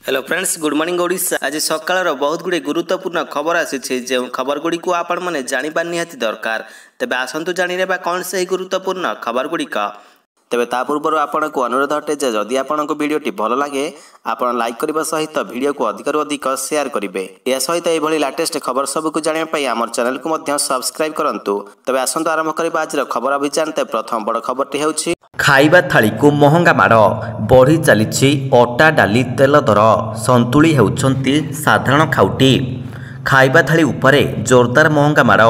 Hello friends good morning Odisha. आज सकाळ बहुत गुड़े गुरुत्वपूर्ण खबर आसी जो खबर गुड़ी को आपण मैंने जाना निहाती दरकार। तेबे आसतु जाने कौन से गुरुत्वपूर्ण खबर गुड़िक। तेबे ता पूर्व आपन को अनुरोध अटे जे जदि आपन को वीडियोटी भल लगे आपन लाइक करने सहित वीडियो को अधिक शेयर करेंगे। यह सहित यह लेटेस्ट खबर सबको जानापी आम चैनल को सब्सक्राइब करूँ। तेबे आसतु आरंभ करबा आज खबर अभियान। तेबे प्रथम बड़ खबरटी होउछि खाइबा थाली को महंगा माड़ बढ़ी चली अटा डाली तेल दर संतुली होउछंती साधारण खाउटी। खाइबा थाली उपरे जोरदार महंगा माड़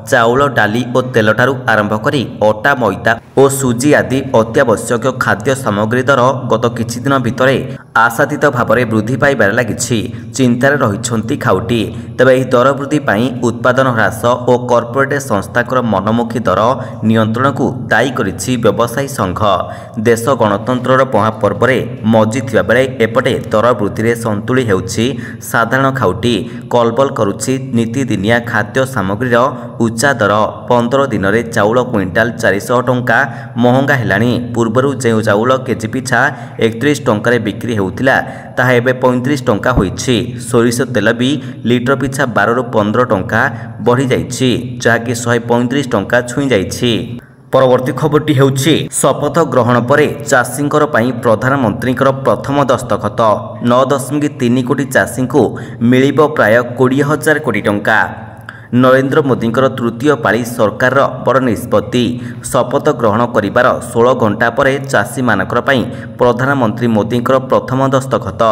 चाउल डाली और तेल ठारू आरंभ करी अटा मैदा और सुजी आदि अत्यावश्यक खाद्य सामग्री दर गत किछि दिन भितरे आशातीत भाव में वृद्धि पाइबार लगी चिंतार रही खाउटी। तेबे यह दर वृद्धि पाई उत्पादन ह्रास और कॉर्पोरेट संस्थाकर मनमुखी दर नियंत्रण को दायी करिछि व्यवसायी संघ। देश गणतंत्र महापर्व में मजी थिबा बेले एपटे दर वृद्धि में संतुली हेउछि साधारण खाउटी। कलबल करुछि नीतिदिनिया खाद्य सामग्रीर उच्चा दर। 15 दिन में चाउल क्विंटाल 400 टंका महंगा हेलानी। पूर्वरु जो चाउल केजी पिछा 31 टंका बिक्री होउतिला ताहा एबे 35 टंका होइछि। सोरिष तेल भी लिटर पिछा 12 रु 15 टंका बढ़ी जाइछि जहाँकि 135 टंका छुई जाइछि। परवर्ती खबरटी हेउछि शपथ ग्रहण पर चाषींकर पई प्रधानमंत्रींकर प्रथम दस्तखत। 9.3 कोटी चाषी को मिलिबो प्राय 20,000 कोटी टंका। नरेंद्र मोदींकर तृतीय पाली सरकार बड़ निष्पत्ति। शपथ ग्रहण करिबार 16 घंटा पर चाषी मानकर पई प्रधानमंत्री मोदींकर प्रथम दस्तखत।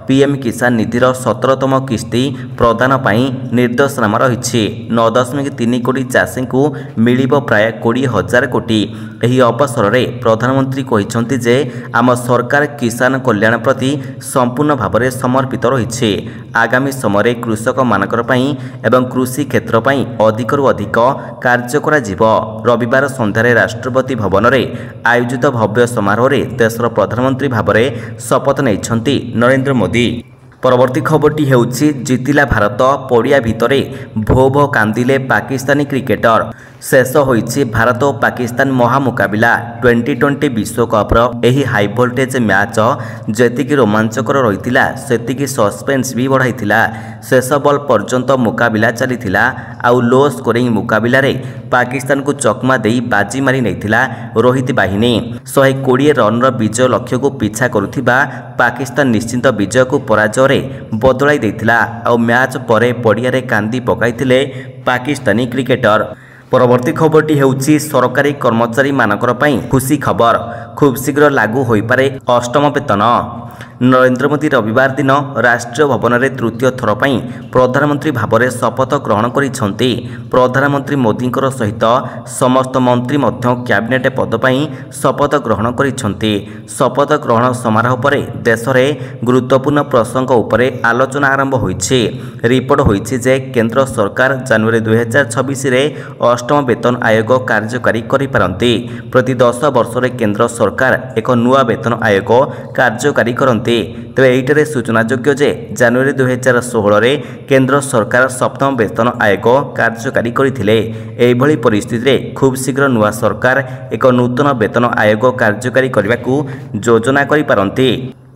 पीएम किसान निधिर 17तम किस्ती प्रदान पई निर्देशनामा रहिछि। 9.3 कोटी चाषी को मिलिबो प्राय 20,000 कोटी। एही अवसर में प्रधानमंत्री कहिसंति जे आम सरकार किसान कल्याण प्रति संपूर्ण भाव में समर्पित रहिछि। आगामी समय कृषक मानकर पई एवं कृषि क्षेत्र पई अधिकरु अधिक कार्य करा जिवो। रविवार संध्यारे राष्ट्रपति भवन में आयोजित भव्य समारोह में देशर प्रधानमंत्री भाव में शपथ नेइछंती नरेंद्र मोदी। परवर्ती खबरटी हेउछि जितिला भारत पड़िया भितरे भो भो कांदिले पाकिस्तानी क्रिकेटर। शेष होइछि भारत और पाकिस्तान महामुकाबिला। 2020 विश्वकप्र एही हाई वोल्टेज मैच जेतिकी रोमांचकर रहितिला सेतिकी सस्पेंस भी बढ़ाइथिला। शेष बॉल पर्यंत मुकाबिला चलीथिला। आउ लो स्कोरिंग मुकाबिला रे पाकिस्तान को चकमा देई बाजी मारी नैथिला रोहित बाहिनी। 120 रन विजय लक्ष्य को पीछा करुथिबा पाकिस्तान निश्चिंत विजय को पराजय बदलाई देथिला। आउ मैच परे पड़िया रे कांदी पकाइथिले पाकिस्तानी क्रिकेटर। परवर्ती खबरटी हेउछि सरकारी कर्मचारी मानकर पई खुशी खबर। खूब शीघ्र लागू होई पारे 8म वेतन। नरेंद्र मोदी रविवार दिन राष्ट्रीय भवन में तृतीय थर पई प्रधानमंत्री भाव में शपथ ग्रहण करिसंती। प्रधानमंत्री मोदींकर सहित समस्त मंत्री मध्य कैबिनेट पद पई शपथ ग्रहण करिसंती। शपथ ग्रहण समारोह पर देश में गुरुत्वपूर्ण प्रसंग उपरे आलोचना आरंभ होइछि। रिपोर्ट होइछि जे केंद्र सरकार जनवरी 2026 रे 8म वेतन आयोग कार्यकारी करि पारंती। प्रति 10 वर्ष रे केंद्र सरकार एक नुआ वेतन आयोग कार्यकारी करंती। तेरे एइटरे सूचनायोग्य जे जनवरी 2016 रे केंद्र सरकार 7म वेतन आयोग कार्यकारी करथिले। एही भली परिस्थिति रे खूब शीघ्र नुआ सरकार एक नूतन वेतन आयोग कार्यकारी करबाकू योजना करि पारंती।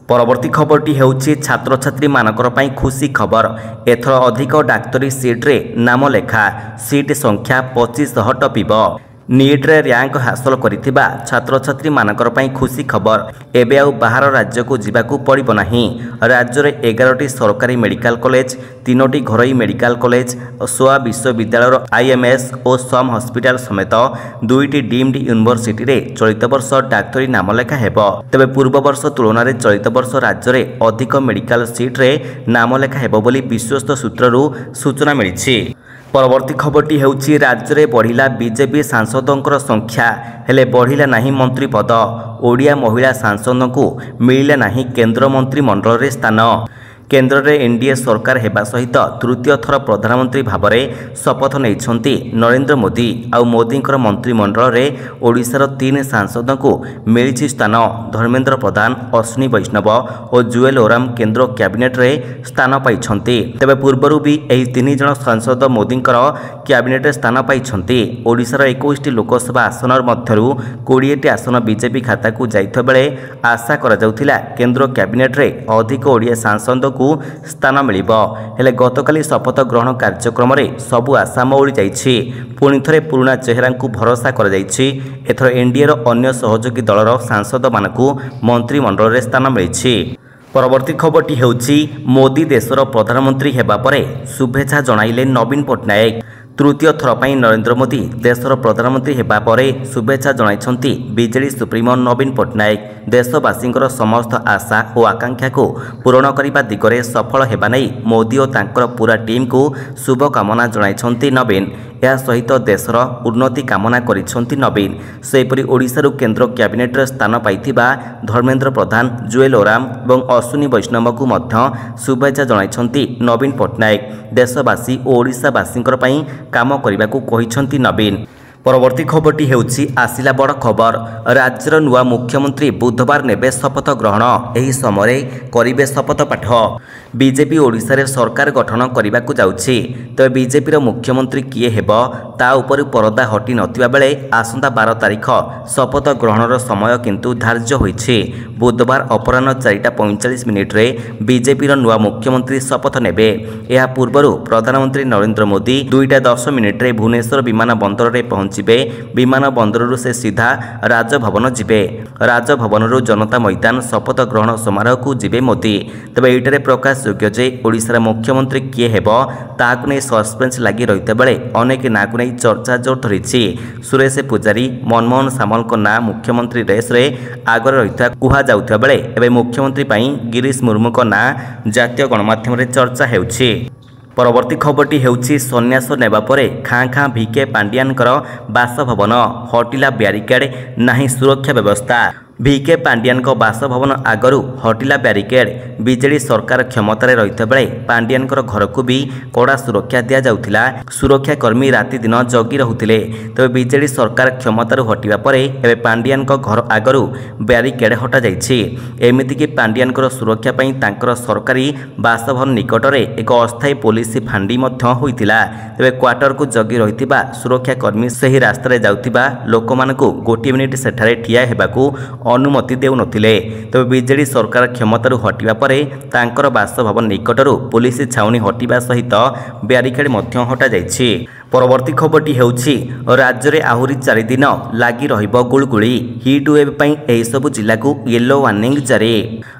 परवर्ती खबरटी हेउछि छात्र छात्री मानकर पई खुशी खबर। एथर अधिक डाक्तरी सीट रे नाम लेखा। सीट संख्या 2500 टपिबो। नीट रे रैंक हासिल करिथिबा छात्र छात्री मानकर पई खुशी खबर। एबे आउ बाहर राज्य को जिबाकू पड़िबो नाही। राज्य रे 11टी सरकारी मेडिकल कॉलेज, 3टी घरोई मेडिकल कॉलेज, 16 विश्वविद्यालय आईएमएस और सम हॉस्पिटल समेत 2टी डीम्ड यूनिवर्सिटी रे चलित वर्ष डाक्तरी नाम लेखा हेबो। तबे पूर्व वर्ष तुलना रे चलित वर्ष राज्य रे अधिक मेडिकल सीट रे नाम लेखा हेबो बोली विश्वस्त सूत्ररू सूचना मिलिछि। परवर्ती खबरटी हेउछि राज्य रे बढ़िला बीजेपी सांसदों संख्या हेले बढ़िला नहीं मंत्री पद। ओडिया महिला सांसदों को मिलिला नहीं केंद्र मंत्री मंडल रे स्थान। केन्द्र में एनडीए सरकार हेबा सहित तृतीय थर प्रधानमंत्री भाव में शपथ नहीं नरेंद्र मोदी आउ मोदी मंत्रिमंडल में ओडिशार 3 सांसद को मिली स्थान। धर्मेंद्र प्रधान, अश्विनी वैष्णव और जुएल ओराम केन्द्र कैबिनेट रे स्थान पाई। तेबे पूर्वर भी यही 3 जन सांसद मोदी कैबिनेट स्थान पाई। ओडिशार 21 लोकसभा आसन मध्यरु 20 आसन बीजेपी खाता को जाइथा बेले आशा करा जाउथिला केन्द्र कैबिनेट रे अधिक ओडिया सांसद को स्थान मिलिबो। हेले गतकाली शपथ ग्रहण कार्यक्रम रे सबु आशा मौली जाइछि। पुणी थरे पुराना चेहरा को भरोसा करा जाइछि। एथर एनडीए रो अन्य सहयोगी दलर सांसद मानकु मंत्रिमंडल रे स्थान मिलिछि। परवर्ती खबरटी हेउछि मोदी देशर प्रधानमंत्री हेबा परे शुभेच्छा जणाइले नवीन पट्टनायक। तृतीय थर पर नरेंद्र मोदी देशर प्रधानमंत्री हेबा परे शुभेच्छा जणाइछन्ति बीजेडी सुप्रीमो नवीन पट्टनायक। देशवासी समस्त आशा और आकांक्षा को पूरण करने दिगरे सफल हेबा नै मोदी और तांकर पूरा टीम को शुभकामना जणाइछन्ति नवीन। या सहित देशर उन्नति कामना करिछन्ति नवीन। सेपरि ओडिशारू केन्द्र कैबिनेट स्थान पाइथिबा धर्मेंद्र प्रधान, जुएल ओराम और अश्विनी वैष्णव को मध्य शुभेच्छा जणाइछन्ति नवीन पट्टनायक। देशवासी और ओडिशावासी काम करने को कहिछन्ति नवीन। परवर्ती खबरटी हेउछि आसिला बड़ खबर। राज्यर नुआ मुख्यमंत्री बुधवार नेबे शपथ ग्रहण। एही समय करिबे शपथ पाठ। बीजेपी ओडिशा रे सरकार गठन करने को जाउछि। तबे बीजेपी रो मुख्यमंत्री किए हेबो ता उपर परदा हटि नथिबा बेले आसंता 12 तारिख शपथ ग्रहणर समय किंतु धार्य होइछि। बुधवार अपराह्न 4:45 रे बीजेपी रो नुआ मुख्यमंत्री शपथ नेबे। एहा पूर्वरु प्रधानमंत्री नरेंद्र मोदी 2:10 रे भुवनेश्वर विमान बंदर रे पहुंचिबे। विमान बंदररू से सीधा राजभवन जिबे। राजभवनरू जनता मैदान शपथ ग्रहण समारोह को जिबे मोदी। तबे एइटारे प्रकाश योग्य जे ओडिशार मुख्यमंत्री किए हेबो ताकु नै सस्पेंस लागि रहिता बेले अनेक ना को नै चर्चा जोर धरिछि। सुरेश पुजारी, मनमोहन सामल को ना मुख्यमंत्री रेस रे आगर रहिता कुहा जाउथा बेले एबे मुख्यमंत्री पई गिरीश मुर्मू को ना जातीय गणमाध्यम रे चर्चा हेउछि। परवर्ती खबरटी हेउछि सन्यास नेबा परे खाँ खाँ भिके पांडियानकर बासभवन हटिला ब्यारिकेड नाही सुरक्षा व्यवस्था। भिके पांडियान बासभवन आगरू हटिला ब्यारिकेड। बीजेडी सरकार क्षमतार रहिता बेले पांडियान घर को भी कड़ा सुरक्षा दि जाउथिला। सुरक्षाकर्मी राति दिन जगी रहुथिले। तबे बीजेडी सरकार क्षमतार हटिबा परे एबे पांडियान घर आगरू ब्यारिकेड हटा जाइछि। एमिति कि पांडियान सुरक्षा पई तांकर सरकारी बासभवन निकटरे एक अस्थायी पुलिस फांडी मध्य होइतिला। तबे क्वार्टर को जगी रहितिबा सुरक्षाकर्मी सही रास्ता रे जाउतिबा लोकमानकु गोटी मिनिट सेठारे ठिया हेबाकू अनुमति देउ नथिले। तबे बीजेडी सरकार क्षमतार हटिबा परे तांकर बासभवन निकटरू पुलिस छाउनी हटिबा सहित ब्यारिकेड मध्य हटा जाइछि। परवर्ती खबरटी हेउछि राज्य में आहुरी 4 दिन लगी रहिबो गुळगुळी। हिट वेव पई एही सबु जिला को येलो वार्निंग जारी।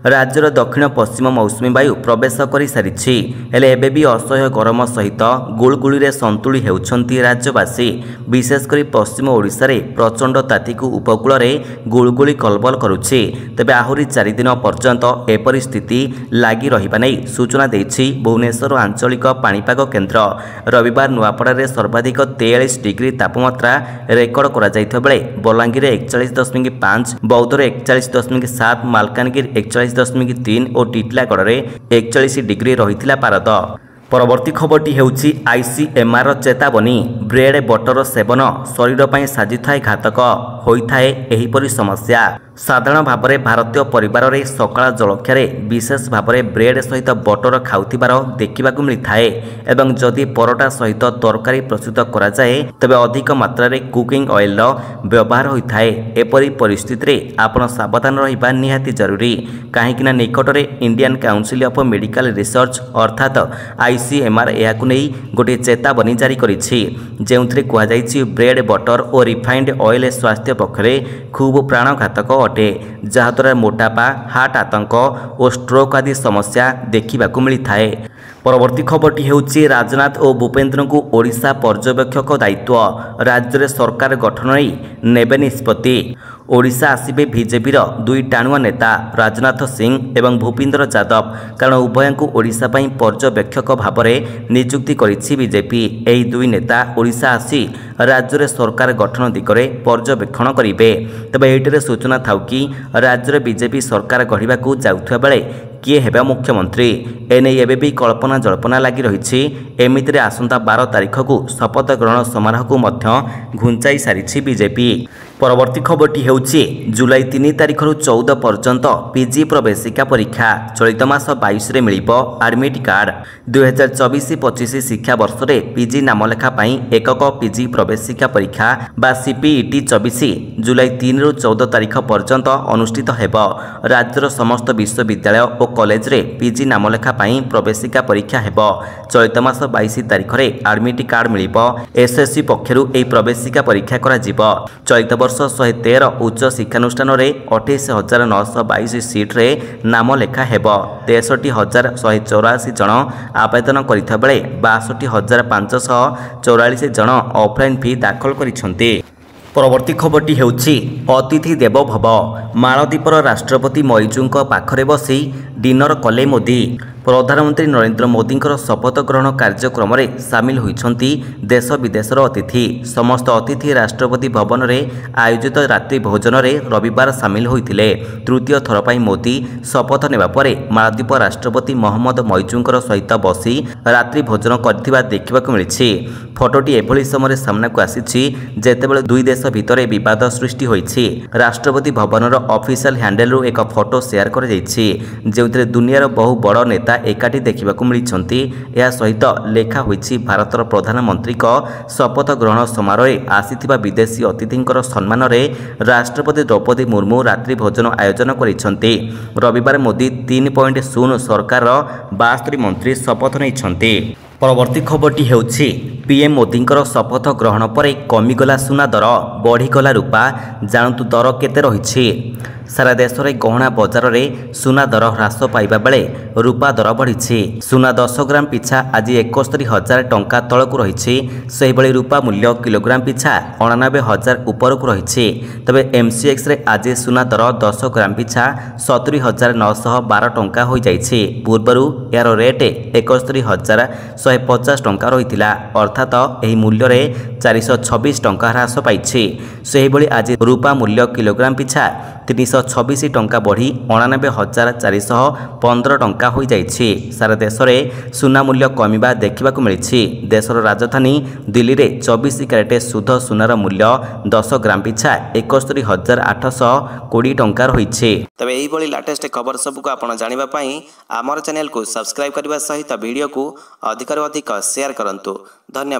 राज्यर दक्षिण पश्चिम मौसुमी वायु प्रवेश करि सारिछि। हेले एबे भी असह्य गरम सहित गुळगुळी रे संतुली हेउछन्ति राज्यवासी। विशेषकर पश्चिम ओडिशा रे प्रचंड ताती को उपकूल रे गुळगुळी कलबल करुछि। तबे आहुरी 4 दिन पर्यंत ए परिस्थिति लगी रहिबा नै सूचना देछि भुवनेश्वर आंचलिक पाणीपाग केन्द्र। रविवार नुआपड़ा रे सर्वाधिक 43 डिग्री तापमात्रा रेकर्ड करा जाइथा बेले बलांगीर 41.5, बौद्धर 41.7, मालकानगिर 41.3 और टिटलागढ़ रे 41 डिग्री रहिथिला पारद। परवर्ती खबरटी हेउछि आईसीएमआर चेतावनी। ब्रेड बटर सेवन शरीर पर साजी थाए घातक होइथाए एहिपरि समस्या। साधारण भाव में भारतीय परिवार रे सकाळ जलक्षारे विशेष भाव में ब्रेड सहित बटर खाउथिबार देखिबाकू मिलिथाए एवं जदि परोटा सहित तरकारी प्रस्तुत करा जाए तबे अधिक मात्रा रे कुकिंग ऑयल व्यवहार होइथाए। एपरि परिस्थिति रे आपण सावधान रहिबा निहाती जरूरी। काहेकिना निकटरे Indian Council of Medical Research अर्थात आईसीएमआर एहाकू नै गोटे चेतावनी जारी करिछि जेउथिरे कुहा जाइछि ब्रेड बटर और रिफाइंड ऑयल स्वास्थ्य पक्षरे खूब प्राणघातक अटे जहाद्वारा मोटापा, हार्ट आतंक और स्ट्रोक आदि समस्या देखा मिलता है। परवर्ती खबरटी हेउछि राजनाथ और भूपेन्द्र को ओडिशा पर्यवेक्षक दायित्व। राज्य में सरकार गठन नेबे निष्पत्ति। ओडिशा आसिबे बीजेपी दुई टाणुआ नेता राजनाथ सिंह एवं भूपेन्द्र यादव कारण उभय को ओडिशा पई पर्यवेक्षक भाव में नियुक्ति करिछि बीजेपी। एही दुई नेता ओडिशा आसी राज्य में सरकार गठन दिगरे पर्यवेक्षण करिवे। तबे एहिटिरे सूचना थाउ कि राज्य में बीजेपी सरकार गढ़िबाकू जाउथबा बेले किए हेबा मुख्यमंत्री एने एबे भी कल्पना जल्पना लगी रही। एमितिरे आसंता 12 तारिख को शपथ ग्रहण समारोह को मध्य घुंचाई सारी बीजेपी। परवर्ती खबरटी हेउछि जुलाई 3 तारिख 14 पर्यंत पीजी प्रवेशिका परीक्षा चलित मास 22 रे मिलिबो एडमिट कार्ड। 2024-25 शिक्षा वर्ष रे पीजी नामलेखा पई एकक पीजी प्रवेशिका परीक्षा बा सीपीईटी 24 जुलाई 3 रु 14 तारिख पर्यंत अनुष्ठित हेबो। राज्यर समस्त विश्वविद्यालय और कॉलेज रे पीजी नामलेखा पई प्रवेशिका परीक्षा हेबो। चलित मास 22 तारिख रे एडमिट कार्ड मिलिबो। एसएससी पक्षरु एई प्रवेशिका परीक्षा करा जिवो। चलित वर्ष 113 उच्च शिक्षानुष्ठान 28,922 सीट्रे नाम लेखा हेब। 63,184 जन आवेदन करिथा बेले 62,544 जन ऑफलाइन फी दाखल करिसेंते। परवर्ती खबरटी हेउछि अतिथि देवो भव। मालदीपर राष्ट्रपति मईजुंक पाखरे बसी डिनर कले मोदी। प्रधानमंत्री नरेंद्र मोदी शपथ ग्रहण कार्यक्रम में सामिल होइछंती देश विदेशर अतिथि। समस्त अतिथि राष्ट्रपति भवन में आयोजित रात्रि भोजन में रविवार सामिल होइथिले। तृतीय थर पर मोदी शपथ नेबा परे मालदीप राष्ट्रपति मोहम्मद मईजुंकर सहित बसी रात्रि भोजन करथिबा देखिबाकु मिलिछि। फोटोटी एभली समय सामना को आसीछि जेतेबेले दुई देश भितर विवाद सृष्टि होइछि। राष्ट्रपति भवनर ऑफिशियल हैंडल रु एक फोटो शेयर कर जाइछि जेउथिरे दुनियार बहु बड़ नेता एकाठी देखिबाकु मिलिछंती। या सहित लेखा होइछि भारतर प्रधानमंत्री शपथ ग्रहण समारोह आसीथिबा विदेशी अतिथिंकर सम्मान रे राष्ट्रपति द्रौपदी मुर्मू रात्रि भोजन आयोजन करिछंती। रविवार मोदी 3.0 सरकार 72 मंत्री शपथ नैछंती। परवर्ती खबरटी हेउछि पीएम मोदींकर शपथ ग्रहण पर कमिगला सुना दर बढ़ीगला रूपा। जानतु दर केते रहिछि। सारा देश में गहना बजार में सुना दर ह्रास पाइबा बेले रूपा दर बढ़ी। सुना 10 ग्राम पिछा आज 71,000 टंका तलकू रही। से भली रूपा मूल्य किलोग्राम पिछा 89,000 उपरकू रही। तबे एमसीएक्स रे आज सुना दर 10 ग्राम पिछा 70,912 टंका हो जाइछि। पूर्वरु यार रेट 71,150 टंका रही। अर्थात यह मूल्य रे 426 टंका ह्रास पाइछि। से भली आज रूपा मूल्य किलोग्राम पिछा 326 टंका बढ़ी 89,415 टंका हो जाइछि। सारा देश में सुना मूल्य कमिबा देखिबाकु मिलिछि। देशर राजधानी दिल्ली रे 24 कैरेट शुद्ध सुनार मूल्य 10 ग्राम पिछा 71,820 टंका रहिछि। तबे एही भली लेटेस्ट खबर सबको आपण जानिबा पई हमर चैनल को सब्सक्राइब करबा सहित वीडियो को अधिक शेयर करंतु। धन्यवाद।